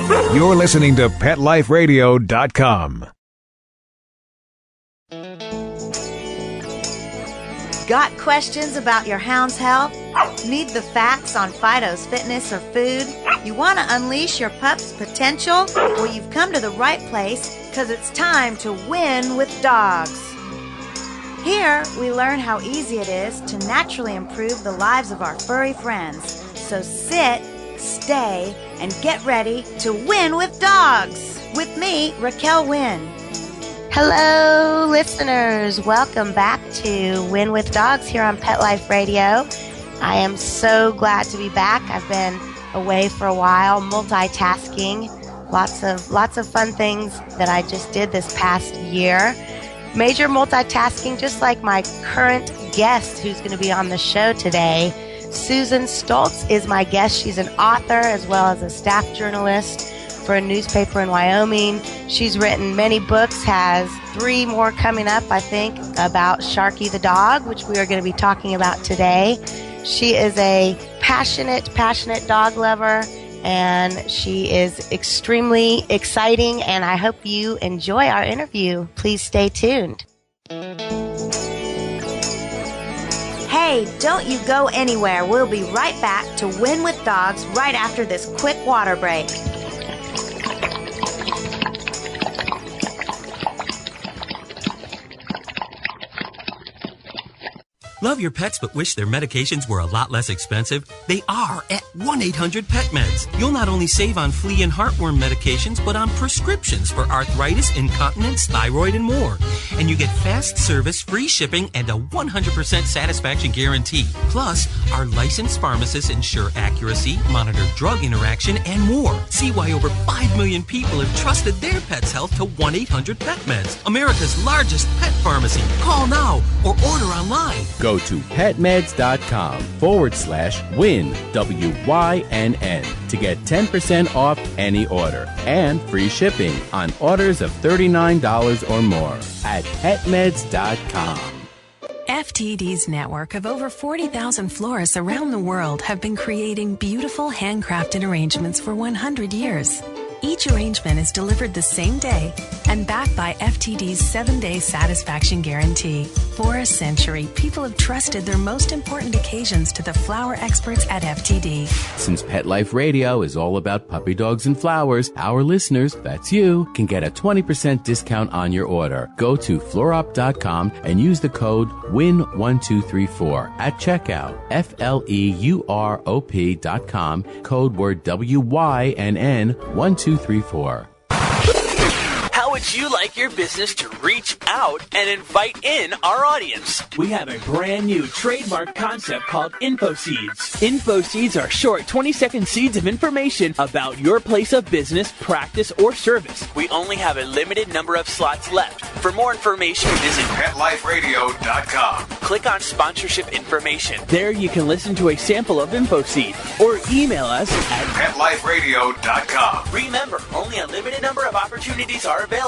You're listening to PetLifeRadio.com. Got questions about your hound's health? Need the facts on Fido's fitness or food? You want to unleash your pup's potential? Well, you've come to the right place because it's time to win with dogs. Here, we learn how easy it is to naturally improve the lives of our furry friends. So sit, stay, and get ready to win with dogs. With me, Raquel Wynn. Hello, listeners. Welcome back to Win with Dogs here on Pet Life Radio. I am so glad to be back. I've been away for a while, multitasking. Lots of fun things that I just did this past year. Major multitasking, just like my current guest who's going to be on the show today. Susan Stoltz is my guest. She's an author as well as a staff journalist for a newspaper in Wyoming. She's written many books, has 3 more coming up, I think, about Sharkey the dog, which we are going to be talking about today. She is a passionate dog lover, and she is extremely exciting, and I hope you enjoy our interview. Please stay tuned. Hey, don't you go anywhere. We'll be right back to Win with Dogs right after this quick water break. Love your pets but wish their medications were a lot less expensive? They are at 1-800-PET-MEDS. You'll not only save on flea and heartworm medications, but on prescriptions for arthritis, incontinence, thyroid, and more. And you get fast service, free shipping, and a 100% satisfaction guarantee. Plus, our licensed pharmacists ensure accuracy, monitor drug interaction, and more. See why over 5 million people have trusted their pet's health to 1-800-PET-MEDS, America's largest pet pharmacy. Call now or order online. Go to petmeds.com/win, W-Y-N-N, to get 10% off any order and free shipping on orders of $39 or more at petmeds.com. FTD's network of over 40,000 florists around the world have been creating beautiful handcrafted arrangements for 100 years. Each arrangement is delivered the same day and backed by FTD's 7-day satisfaction guarantee. For a century, people have trusted their most important occasions to the flower experts at FTD. Since Pet Life Radio is all about puppy dogs and flowers, our listeners, that's you, can get a 20% discount on your order. Go to fleurop.com and use the code WIN1234 at checkout. FLEUROP.com, code word WYNN 1234. How would you like your business to reach out and invite in our audience? We have a brand new trademark concept called Info Seeds. Info Seeds are short 20-second seeds of information about your place of business, practice, or service. We only have a limited number of slots left. For more information, visit PetLifeRadio.com. Click on sponsorship information. There you can listen to a sample of Info Seed or email us at PetLifeRadio.com. Remember, only a limited number of opportunities are available.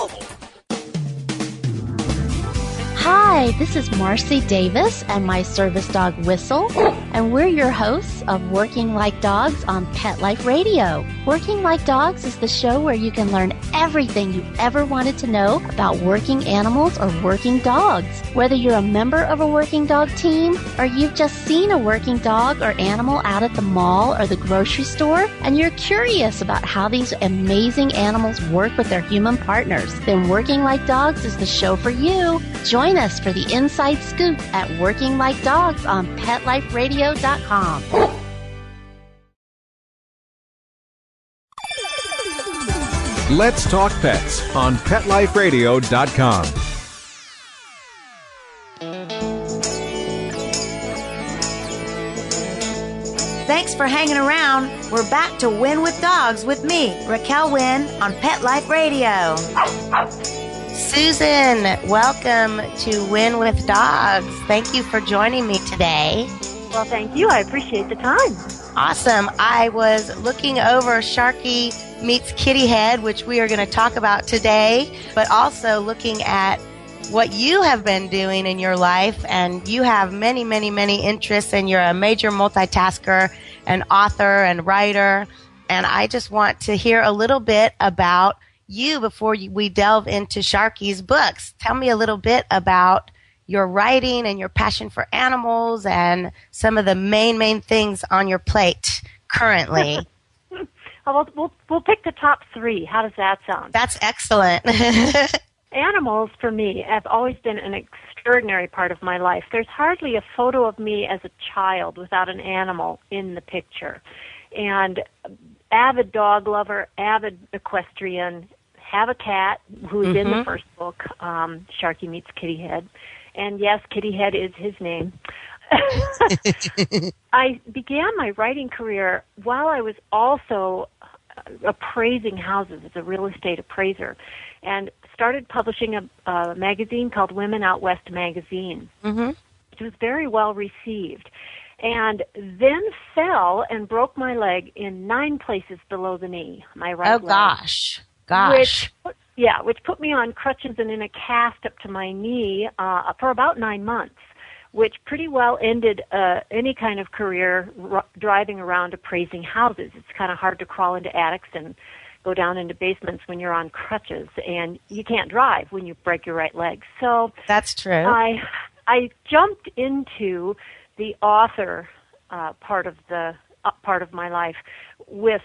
Hi, this is Marcy Davis and my service dog Whistle, and we're your hosts of Working Like Dogs on Pet Life Radio. Working Like Dogs is the show where you can learn everything you ever wanted to know about working animals or working dogs. Whether you're a member of a working dog team or you've just seen a working dog or animal out at the mall or the grocery store and you're curious about how these amazing animals work with their human partners, then Working Like Dogs is the show for you. Join us for the inside scoop at Working Like Dogs on PetLifeRadio.com. Let's Talk Pets on PetLifeRadio.com. Thanks for hanging around. We're back to Win with Dogs with me, Raquel Wynn, on Pet Life Radio. Susan, welcome to Win with Dogs. Thank you for joining me today. Well, thank you. I appreciate the time. Awesome. I was looking over Sharkey Meets Kitty Head, which we are going to talk about today, but also looking at what you have been doing in your life, and you have many, many, many interests, and you're a major multitasker, an author and writer, and I just want to hear a little bit about you before we delve into Sharkey's books. Tell me a little bit about your writing and your passion for animals and some of the main things on your plate currently. We'll pick the top 3. How does that sound? That's excellent. Animals, for me, have always been an extraordinary part of my life. There's hardly a photo of me as a child without an animal in the picture. And avid dog lover, avid equestrian, have a cat who's in the first book, Sharkey Meets Kitty Head. And yes, Kitty Head is his name. I began my writing career while I was also appraising houses as a real estate appraiser, and started publishing a magazine called Women Out West magazine, which was very well received, and then fell and broke my leg in 9 places below the knee, my right leg. Gosh. Which put me on crutches and in a cast up to my knee for about 9 months, which pretty well ended any kind of career driving around appraising houses. It's kind of hard to crawl into attics and go down into basements when you're on crutches, and you can't drive when you break your right leg. So that's true. I jumped into the author part of my life with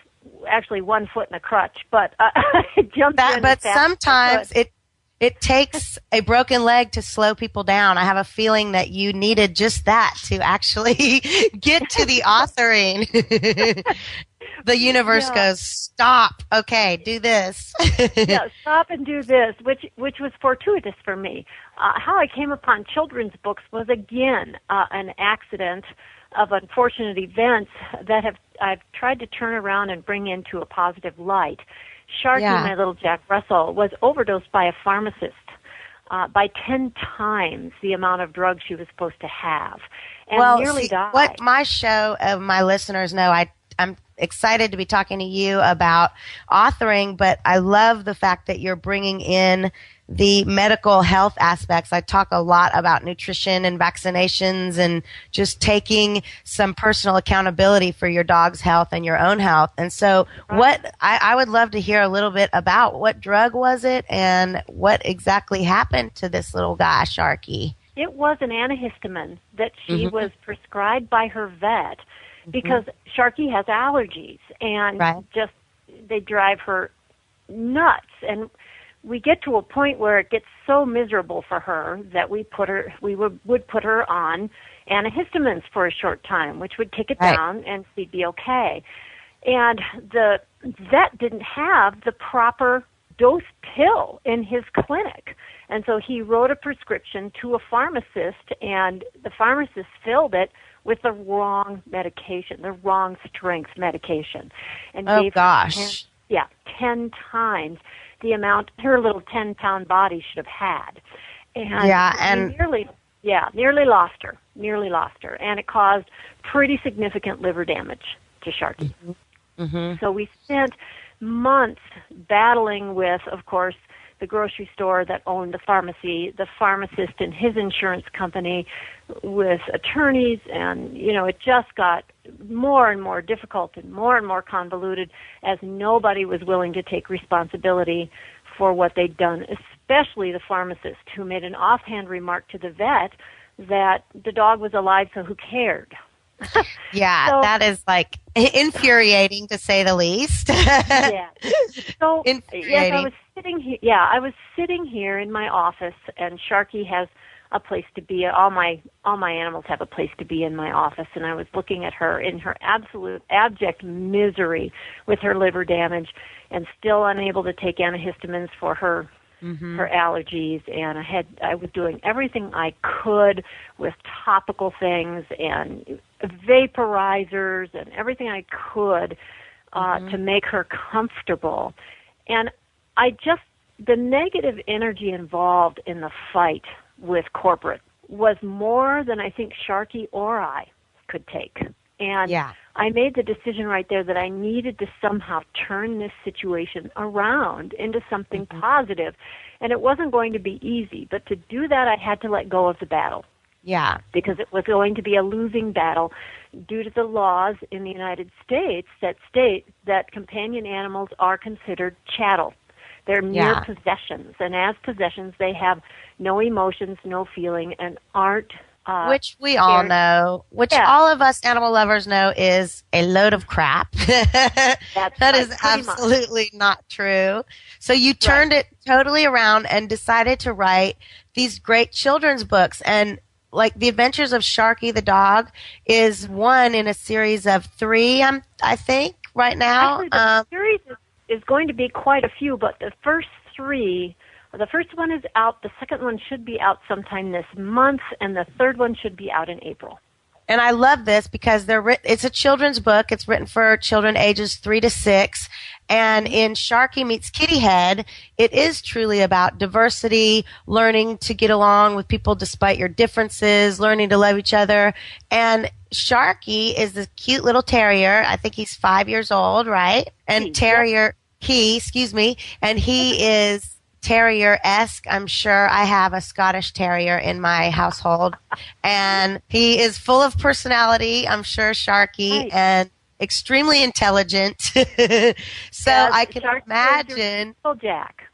actually 1 foot in a crutch, but I jumped in. But sometimes it takes a broken leg to slow people down. I have a feeling that you needed just that to actually get to the authoring. The universe goes, stop. Okay, do this. Stop and do this, which was fortuitous for me. How I came upon children's books was, again, an accident of unfortunate events that I've tried to turn around and bring into a positive light. Sharkey, my little Jack Russell, was overdosed by a pharmacist by 10 times the amount of drugs she was supposed to have, and nearly died. What my show, my listeners know, I'm excited to be talking to you about authoring, but I love the fact that you're bringing in the medical health aspects. I talk a lot about nutrition and vaccinations and just taking some personal accountability for your dog's health and your own health. And so I would love to hear a little bit about what drug was it and what exactly happened to this little guy, Sharkey. It was an antihistamine that she was prescribed by her vet because Sharkey has allergies, and just they drive her nuts. And we get to a point where it gets so miserable for her that we would put her on antihistamines for a short time, which would take it down and she'd be okay. And the vet didn't have the proper dose pill in his clinic. And so he wrote a prescription to a pharmacist, and the pharmacist filled it with the wrong medication, the wrong strength medication. And gave her 10 times the amount her little 10-pound body should have had. And nearly lost her. And it caused pretty significant liver damage to Sharkey. So we spent months battling with, of course, the grocery store that owned the pharmacy, the pharmacist and his insurance company, with attorneys, and, it just got more and more difficult and more convoluted as nobody was willing to take responsibility for what they'd done, especially the pharmacist, who made an offhand remark to the vet that the dog was alive, so who cared? So, that is infuriating to say the least. So infuriating. Yes, I was sitting here in my office, and Sharkey has a place to be. All my animals have a place to be in my office, and I was looking at her in her absolute abject misery with her liver damage, and still unable to take antihistamines for her allergies, and I was doing everything I could with topical things and vaporizers and everything I could to make her comfortable. And the negative energy involved in the fight with corporate was more than I think Sharkey or I could take. And I made the decision right there that I needed to somehow turn this situation around into something positive. And it wasn't going to be easy, but to do that I had to let go of the battle. Yeah. Because it was going to be a losing battle due to the laws in the United States that state that companion animals are considered chattel. They're mere possessions, and as possessions, they have no emotions, no feeling, and aren't... which we all know, which all of us animal lovers know is a load of crap. That is absolutely not true. So you turned it totally around and decided to write these great children's books. And like The Adventures of Sharkey the dog is one in a series of 3, I think, right now. Actually, the series is going to be quite a few, but the first 3... The first one is out, the second one should be out sometime this month, and the third one should be out in April. And I love this because it's a children's book. It's written for children ages 3 to 6. And in Sharkey Meets Kitty Head, it is truly about diversity, learning to get along with people despite your differences, learning to love each other. And Sharkey is this cute little terrier. I think he's 5 years old, right? And and he is terrier-esque. I'm sure I have a Scottish terrier in my household. And he is full of personality, I'm sure, Sharkey, and extremely intelligent. So I can imagine... Jack,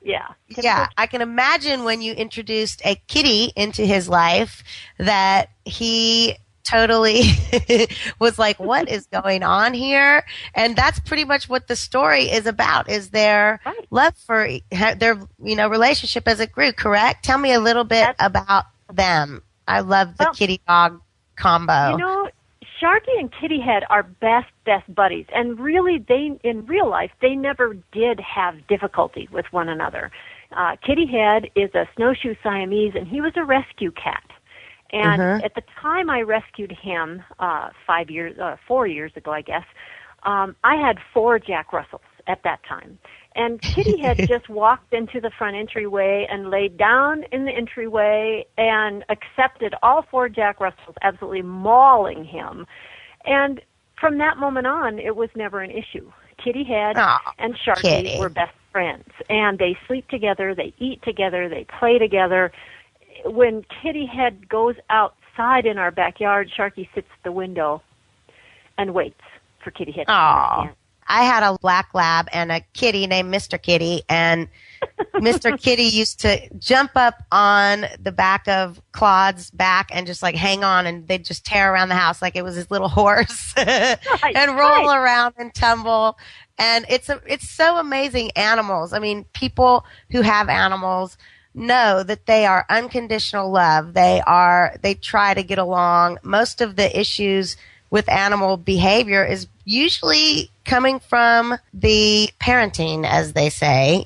I can imagine when you introduced a kitty into his life that he totally was like, what is going on here? And that's pretty much what the story is about, is their love for their, relationship as it grew, correct? Tell me a little bit about them. I love the kitty-dog combo. Sharkey and Kitty Head are best buddies. And really, in real life, they never did have difficulty with one another. Kitty Head is a snowshoe Siamese, and he was a rescue cat. And at the time I rescued him, 4 years ago, I guess, I had 4 Jack Russells at that time. And Kitty had just walked into the front entryway and laid down in the entryway and accepted all 4 Jack Russells, absolutely mauling him. And from that moment on, it was never an issue. Kitty Head and Sharkey were best friends. And they sleep together, they eat together, they play together. When Kitty Head goes outside in our backyard, Sharkey sits at the window and waits for Kitty Head to come in. I had a black lab and a kitty named Mr. Kitty, and Mr. Kitty used to jump up on the back of Claude's back and just like hang on, and they'd just tear around the house like it was his little horse and roll around and tumble. And it's so amazing. Animals. I mean, people who have animals know that they are unconditional love. They try to get along. Most of the issues with animal behavior is usually coming from the parenting, as they say,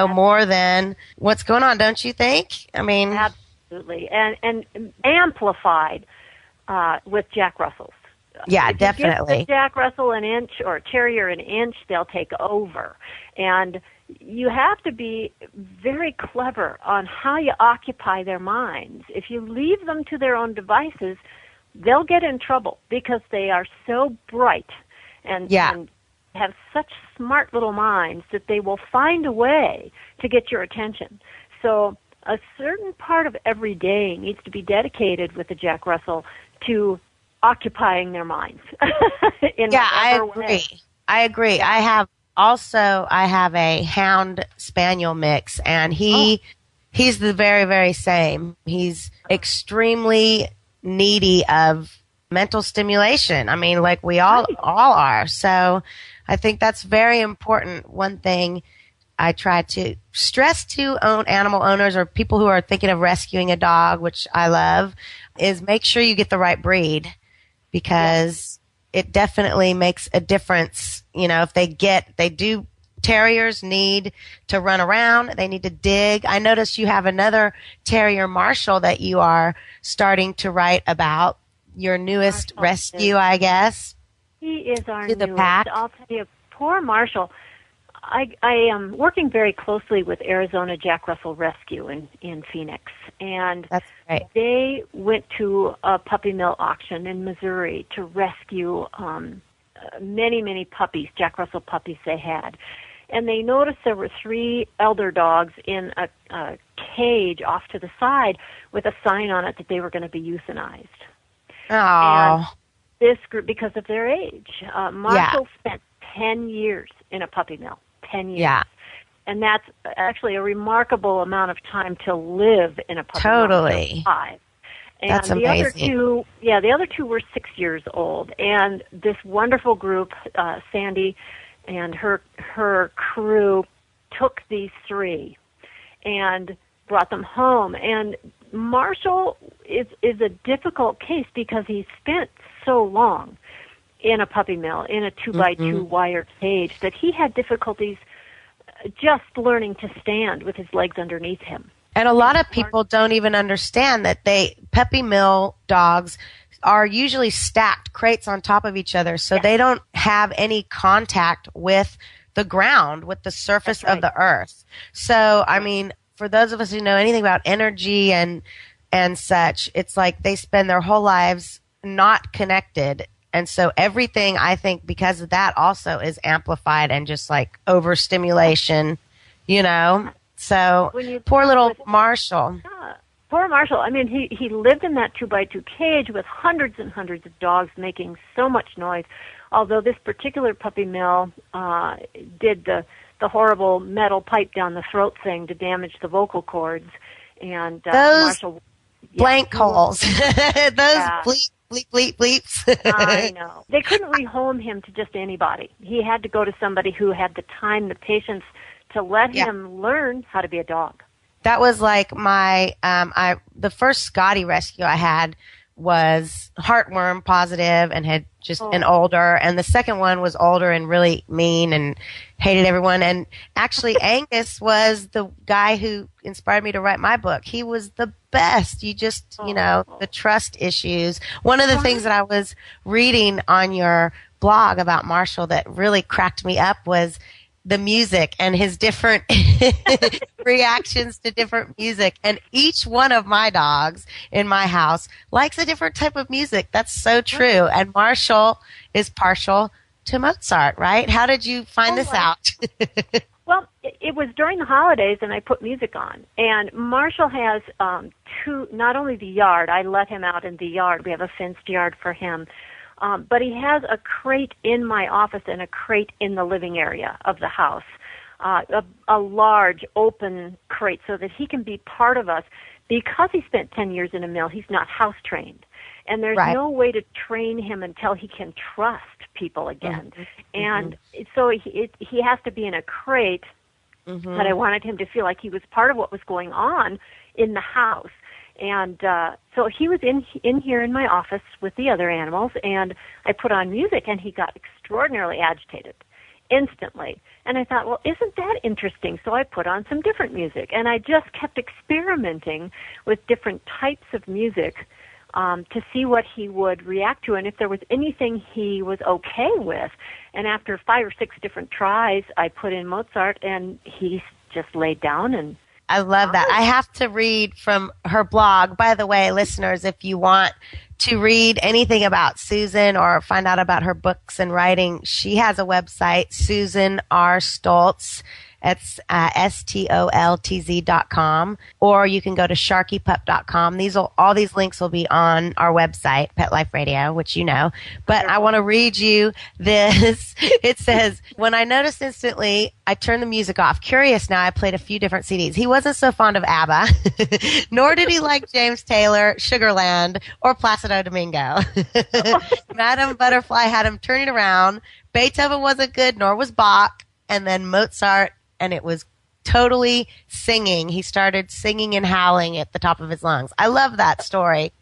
more than what's going on, don't you think? I mean, absolutely. And amplified with Jack Russells. Yeah, if definitely. You give the Jack Russell an inch or a terrier an inch, they'll take over. And you have to be very clever on how you occupy their minds. If you leave them to their own devices, they'll get in trouble because they are so bright and have such smart little minds that they will find a way to get your attention. So a certain part of every day needs to be dedicated with the Jack Russell to occupying their minds. I agree. I have a hound spaniel mix, and he's the very, very same. He's extremely needy of mental stimulation. I mean, like we all are. So I think that's very important. One thing I try to stress to animal owners or people who are thinking of rescuing a dog, which I love, is make sure you get the right breed, because it definitely makes a difference. If terriers need to run around. They need to dig. I noticed you have another terrier, Marshall, that you are starting to write about. Your newest rescue, I guess. He is our newest. Pack. I'll tell you, poor Marshall. I am working very closely with Arizona Jack Russell Rescue in Phoenix, and that's right. They went to a puppy mill auction in Missouri to rescue many, many puppies, Jack Russell puppies they had. And they noticed there were 3 elder dogs in a cage off to the side with a sign on it that they were going to be euthanized. Oh. And this group, because of their age, Marshall spent 10 years in a puppy mill. 10 years. Yeah. And that's actually a remarkable amount of time to live in a puppy mill. Totally. 5. And that's amazing. The other two were 6 years old. And this wonderful group, Sandy and her crew, took these 3 and brought them home. And Marshall is a difficult case because he spent so long in a puppy mill, in a 2x2 wire cage, that he had difficulties just learning to stand with his legs underneath him. And a lot of people don't even understand that puppy mill dogs are usually stacked crates on top of each other, so they don't have any contact with the ground, with the surface of the earth. So, I mean, for those of us who know anything about energy and such, it's like they spend their whole lives not connected. And so everything, I think, because of that also is amplified and just like overstimulation, you know? So poor little Marshall. Poor Marshall. I mean, he lived in that 2x2 cage with hundreds and hundreds of dogs making so much noise. Although this particular puppy mill did the horrible metal pipe down the throat thing to damage the vocal cords. And Marshall... blank holes. Those bleep, bleep, bleep, bleeps. I know. They couldn't rehome him to just anybody. He had to go to somebody who had the time, the patience to let him learn how to be a dog. That was like the first Scotty rescue I had was heartworm positive and had just an older, and the second one was older and really mean and hated everyone. And actually Angus was the guy who inspired me to write my book. He was the best. You just, you know, the trust issues. One of the things that I was reading on your blog about Marshall that really cracked me up was the music and his different reactions to different music. And each one of my dogs in my house likes a different type of music. That's so true. And Marshall is partial to Mozart, right? How did you find this out? Well, it was during the holidays, and I put music on. And Marshall has not only the yard, I let him out in the yard. We have a fenced yard for him. But he has a crate in my office and a crate in the living area of the house, a large open crate so that he can be part of us. Because he spent 10 years in a mill, he's not house trained. And there's no way to train him until he can trust people again. And so he has to be in a crate, but I wanted him to feel like he was part of what was going on in the house. And so he was in here in my office with the other animals, and I put on music, and he got extraordinarily agitated instantly. And I thought, well, isn't that interesting? So I put on some different music, and I just kept experimenting with different types of music to see what he would react to and if there was anything he was okay with. And after 5 or 6 different tries, I put in Mozart, and he just laid down and... I love that. I have to read from her blog. By the way, listeners, if you want to read anything about Susan or find out about her books and writing, she has a website, Susan R. Stoltz. It's STOLTZ.com, or you can go to sharkypup.com. All these links will be on our website, Pet Life Radio, which you know. But I want to read you this. It says, when I noticed instantly, I turned the music off. Curious now, I played a few different CDs. He wasn't so fond of ABBA, nor did he like James Taylor, Sugarland, or Placido Domingo. Madame Butterfly had him turning around. Beethoven wasn't good, nor was Bach. And then Mozart, and it was totally singing. He started singing and howling at the top of his lungs. I love that story.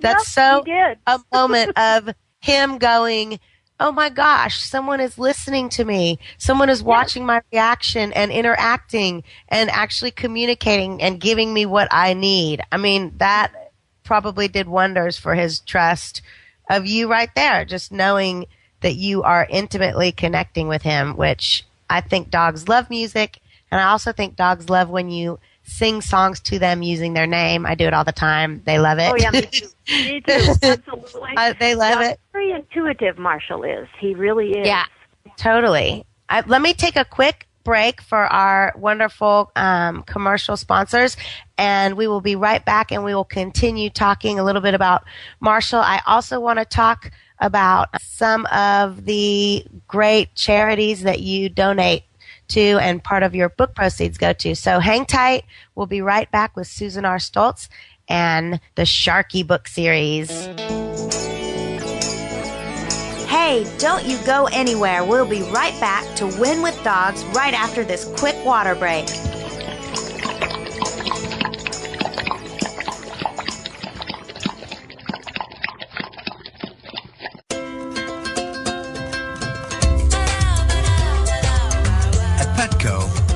That's a moment of him going, oh my gosh, someone is listening to me. Someone is watching my reaction and interacting and actually communicating and giving me what I need. I mean, that probably did wonders for his trust of you right there, just knowing that you are intimately connecting with him, which I think dogs love music, and I also think dogs love when you sing songs to them using their name. I do it all the time. They love it. Oh, yeah, me too. Me too. Absolutely. They love it. Very intuitive, Marshall is. He really is. Yeah, totally. Let me take a quick break for our wonderful commercial sponsors, and we will be right back, and we will continue talking a little bit about Marshall. I also want to talk about some of the great charities that you donate to and part of your book proceeds go to. So hang tight. We'll be right back with Susan R. Stoltz and the Sharkey book series. Hey, don't you go anywhere. We'll be right back to Win with Dogs right after this quick water break.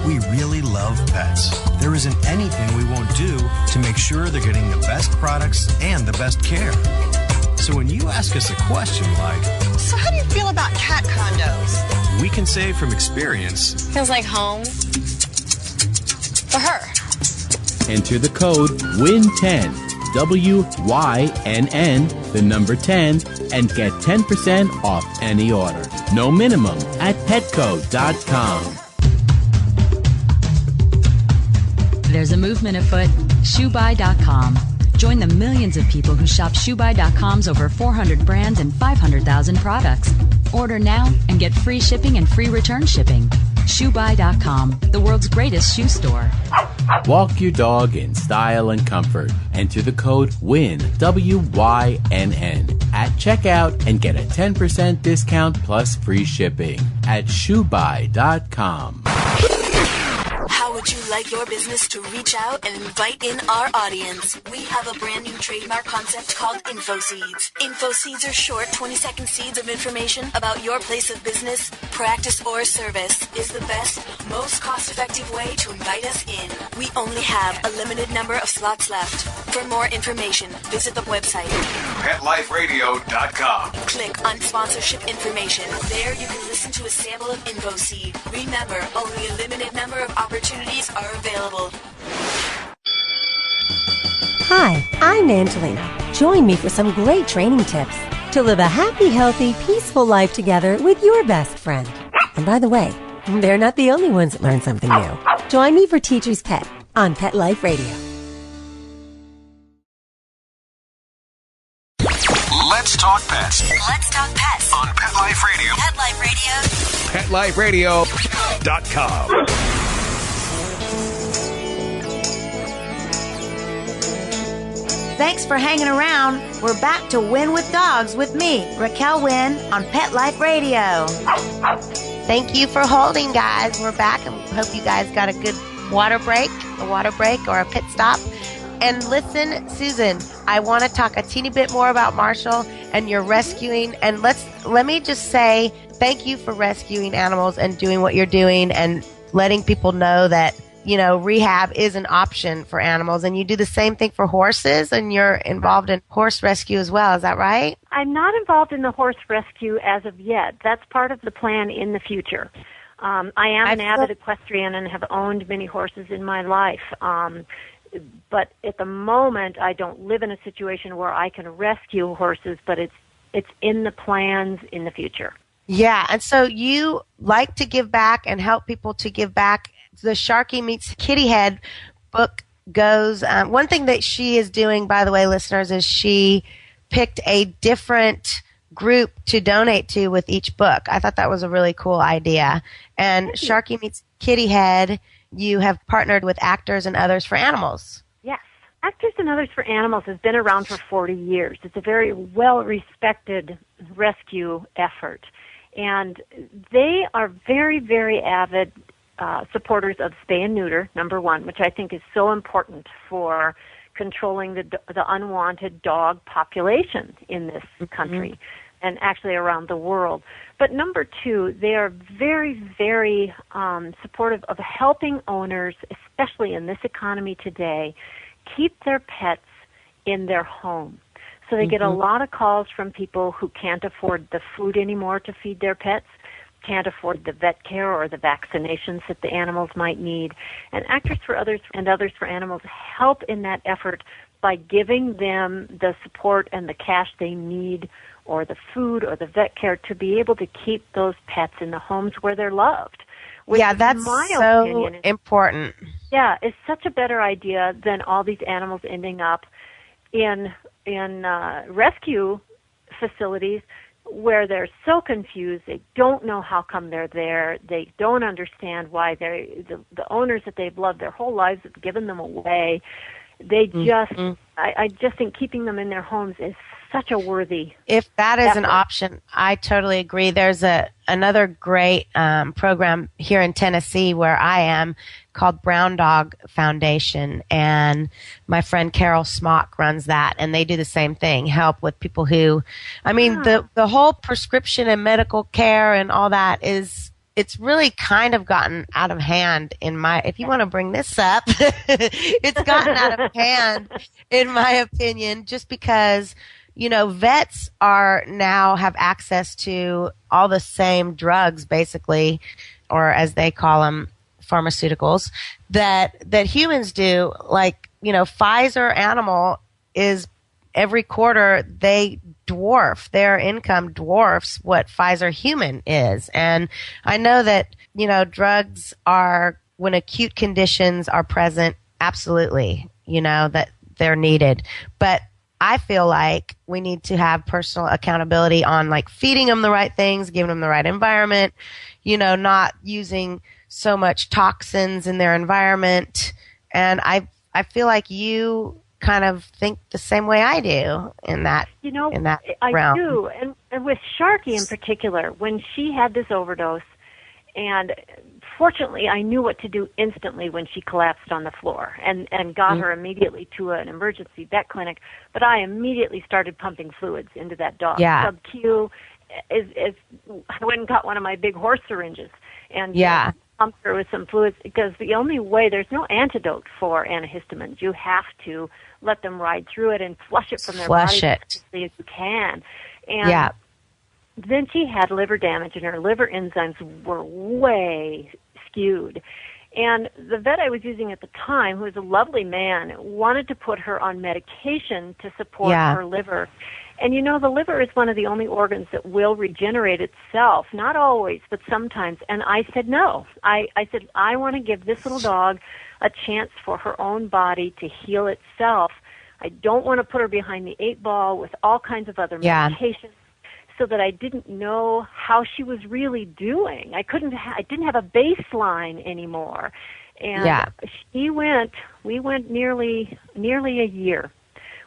We really love pets. There isn't anything we won't do to make sure they're getting the best products and the best care. So when you ask us a question like, so how do you feel about cat condos? We can say from experience, feels like home for her. Enter the code WYNN10, WYNN, the number 10, and get 10% off any order. No minimum at petco.com. There's a movement afoot, ShoeBuy.com. Join the millions of people who shop ShoeBuy.com's over 400 brands and 500,000 products. Order now and get free shipping and free return shipping. ShoeBuy.com, the world's greatest shoe store. Walk your dog in style and comfort. Enter the code WYNN, WYNN, at checkout and get a 10% discount plus free shipping at ShoeBuy.com. How would you like your business to reach out and invite in our audience? We have a brand new trademark concept called InfoSeeds. InfoSeeds are short 20-second seeds of information about your place of business, practice, or service. Is the best, most cost-effective way to invite us in. We only have a limited number of slots left. For more information, visit the website PetLifeRadio.com. Click on sponsorship information. There you can listen to a sample of InfoSeed. Remember, only a limited number of opportunities are available. Hi, I'm Angelina. Join me for some great training tips to live a happy, healthy, peaceful life together with your best friend. And by the way, they're not the only ones that learn something new. Join me for Teacher's Pet on Pet Life Radio. Let's talk pets. Let's talk pets On Pet Life Radio. Pet Life Radio. PetLifeRadio.com. Thanks for hanging around. We're back to Win with Dogs with me, Raquel Wynn, on Pet Life Radio. Thank you for holding, guys. We're back, and hope you guys got a good water break or a pit stop. And listen, Susan, I want to talk a teeny bit more about Marshall and your rescuing. And let me just say thank you for rescuing animals and doing what you're doing and letting people know that, you know, rehab is an option for animals. And you do the same thing for horses, and you're involved in horse rescue as well. Is that right? I'm not involved in the horse rescue as of yet. That's part of the plan in the future. I am an avid equestrian and have owned many horses in my life. But at the moment, I don't live in a situation where I can rescue horses, but it's in the plans in the future. Yeah, and so you like to give back and help people to give back. The Sharkey Meets Kitty Head book goes, one thing that she is doing, by the way, listeners, is she picked a different group to donate to with each book. I thought that was a really cool idea. And Sharkey Meets Kitty Head, you have partnered with Actors and Others for Animals. Yes. Actors and Others for Animals has been around for 40 years. It's a very well-respected rescue effort. And they are very, very avid supporters of spay and neuter, number one, which I think is so important for controlling the unwanted dog population in this country and actually around the world. But number two, they are very, very supportive of helping owners, especially in this economy today, keep their pets in their home. So they get a lot of calls from people who can't afford the food anymore to feed their pets, can't afford the vet care or the vaccinations that the animals might need. And Actors for Others and Others for Animals help in that effort by giving them the support and the cash they need or the food or the vet care to be able to keep those pets in the homes where they're loved. Which that's my so opinion is, important. Yeah, it's such a better idea than all these animals ending up in rescue facilities where they're so confused. They don't know how come they're there. They don't understand why the owners that they've loved their whole lives have given them away. They just, I just think keeping them in their homes is such a worthy. If that is effort. an option, I totally agree. There's another great program here in Tennessee where I am called Brown Dog Foundation, and my friend Carol Smock runs that, and they do the same thing, help with people who, the whole prescription and medical care and all that it's really kind of gotten out of hand if you want to bring this up, it's gotten out of hand in my opinion, just because, vets have access to all the same drugs basically, or as they call them, pharmaceuticals that humans do. Like, Pfizer Animal is every quarter their income dwarfs what Pfizer Human is. And I know that, drugs are, when acute conditions are present, absolutely, that they're needed. But I feel like we need to have personal accountability on like feeding them the right things, giving them the right environment, not using so much toxins in their environment. And I feel like you kind of think the same way I do in that realm. I do. And with Sharkey in particular, when she had this overdose, and fortunately I knew what to do instantly when she collapsed on the floor and got her immediately to an emergency vet clinic, but I immediately started pumping fluids into that dog. Yeah. Sub-Q I went and got one of my big horse syringes and pumped her with some fluids, because the only way, there's no antidote for antihistamines. You have to let them ride through it and flush it from their body as quickly as you can. And then she had liver damage, and her liver enzymes were way skewed. And the vet I was using at the time, who was a lovely man, wanted to put her on medication to support her liver. And the liver is one of the only organs that will regenerate itself. Not always, but sometimes. And I said no. I said, I want to give this little dog a chance for her own body to heal itself. I don't want to put her behind the 8 ball with all kinds of other medications, so that I didn't know how she was really doing. I didn't have a baseline anymore. And we went nearly a year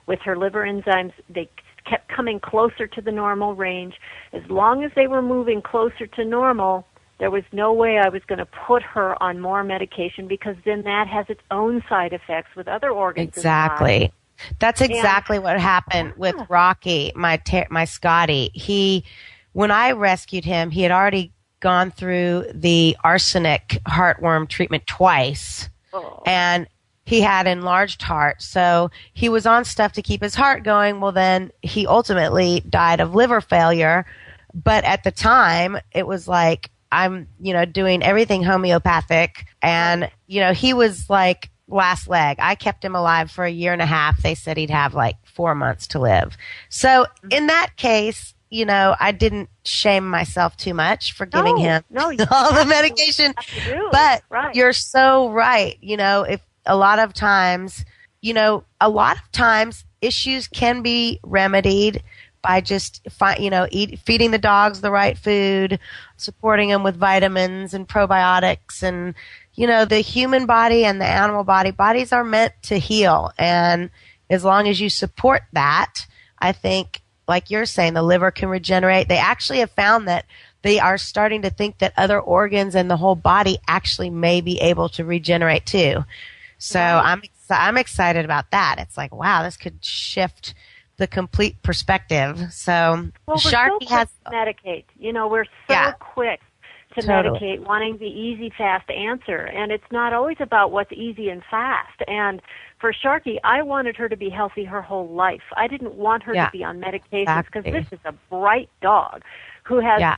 with her liver enzymes. They kept coming closer to the normal range. As long as they were moving closer to normal, there was no way I was going to put her on more medication, because then that has its own side effects with other organs. Exactly. That's exactly what happened with Rocky, my Scotty. When I rescued him, he had already gone through the arsenic heartworm treatment twice. And he had enlarged heart, so he was on stuff to keep his heart going. Well, then he ultimately died of liver failure. But at the time, it was like, I'm, doing everything homeopathic, and, he was like last leg. I kept him alive for 1.5 years. They said he'd have like 4 months to live. So in that case, I didn't shame myself too much for giving him all the medication. But you're so right. If a lot of times issues can be remedied by just, feeding the dogs the right food, supporting them with vitamins and probiotics. And, the human body and the animal bodies are meant to heal. And as long as you support that, I think, like you're saying, the liver can regenerate. They actually have found that they are starting to think that other organs and the whole body actually may be able to regenerate too. So I'm excited about that. It's like, wow, this could shift the complete perspective. So Sharkey has to medicate. We're so quick to medicate, wanting the easy, fast answer. And it's not always about what's easy and fast. And for Sharkey, I wanted her to be healthy her whole life. I didn't want her to be on medications, because this is a bright dog who has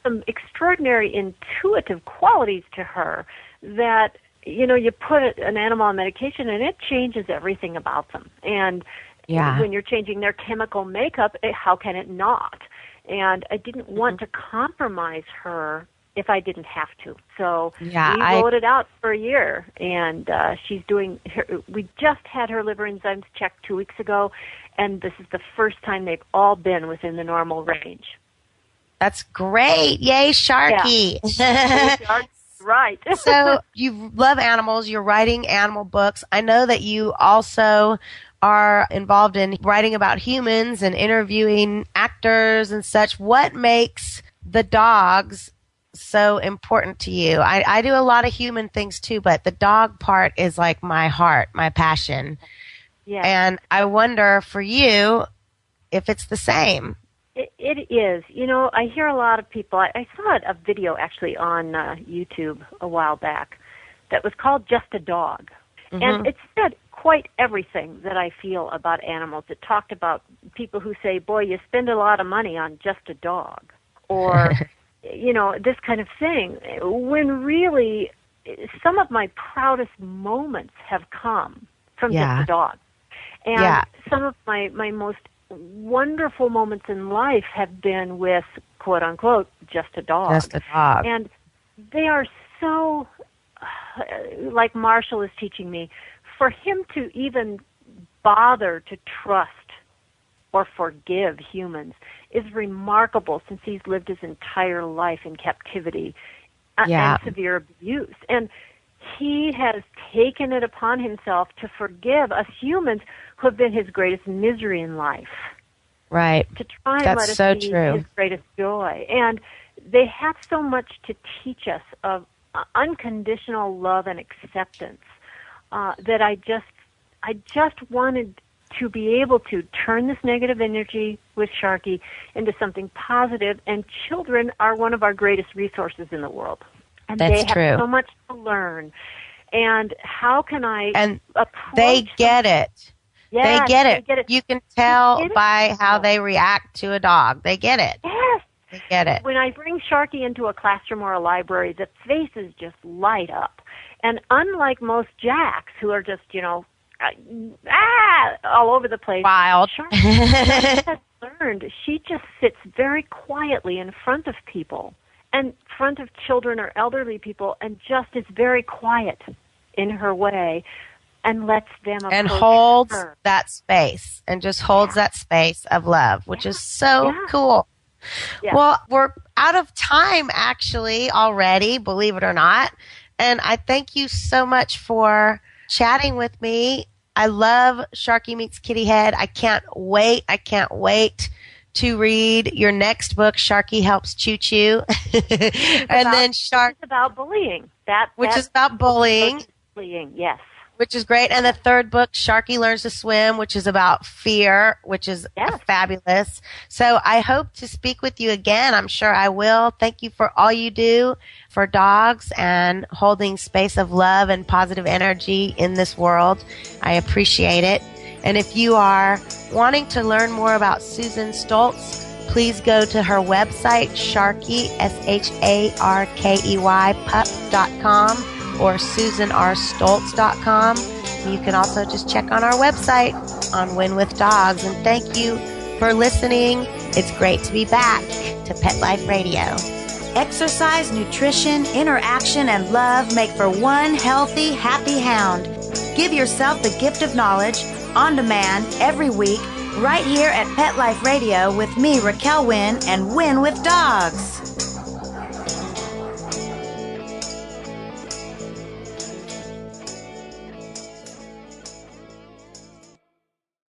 some extraordinary intuitive qualities to her that, you put an animal on medication and it changes everything about them. And when you're changing their chemical makeup, how can it not? And I didn't want to compromise her if I didn't have to. So we I rolled it out for a year, and she's doing. We just had her liver enzymes checked 2 weeks ago, and this is the first time they've all been within the normal range. That's great! Yay, Sharky! Yeah. Right. So you love animals. You're writing animal books. I know that you also are involved in writing about humans and interviewing actors and such. What makes the dogs so important to you? I do a lot of human things too, but the dog part is like my heart, my passion. Yeah. And I wonder for you if it's the same. It is. You know, I hear a lot of people. I saw a video actually on YouTube a while back that was called Just a Dog. Mm-hmm. And it said quite everything that I feel about animals. It talked about people who say, boy, you spend a lot of money on just a dog. Or, you know, this kind of thing. When really, some of my proudest moments have come from just a dog. And some of my most wonderful moments in life have been with, quote unquote, just a dog. Just a dog. And they are so, like Marshall is teaching me, for him to even bother to trust or forgive humans is remarkable, since he's lived his entire life in captivity and severe abuse. And he has taken it upon himself to forgive us humans who have been his greatest misery in life. Right. To try and That's let us so see true. his greatest joy. And they have so much to teach us of unconditional love and acceptance that I just wanted to be able to turn this negative energy with Sharky into something positive. And children are one of our greatest resources in the world. And That's they have true. so much to learn. And how can I approach they get it. Yes, they get it. They get it. You can tell by how they react to a dog. They get it. Yes. They get it. When I bring Sharky into a classroom or a library, the faces just light up. And unlike most jacks who are just, you know, all over the place. Wild. Sharky has learned. She just sits very quietly in front of people, in front of children or elderly people, and just is very quiet in her way and lets them approach and holds her. that space and just holds that space of love, which is so cool. Yeah. Well, we're out of time actually already, believe it or not. And I thank you so much for chatting with me. I love Sharky Meets Kitty Head. I can't wait. To read your next book, Sharky Helps Choo Choo. Then Shark. It's about bullying. Which is about bullying. Bullying, yes. Which is great. And the third book, Sharky Learns to Swim, which is about fear, which is fabulous. So I hope to speak with you again. I'm sure I will. Thank you for all you do for dogs and holding space of love and positive energy in this world. I appreciate it. And if you are wanting to learn more about Susan Stoltz, please go to her website, Sharkey, SHARKEY, pup.com or SusanRStoltz.com. You can also just check on our website on Wynn with Dogs. And thank you for listening. It's great to be back to Pet Life Radio. Exercise, nutrition, interaction, and love make for one healthy, happy hound. Give yourself the gift of knowledge on demand every week right here at Pet Life Radio with me, Raquel Wynn, and Wynn with Dogs.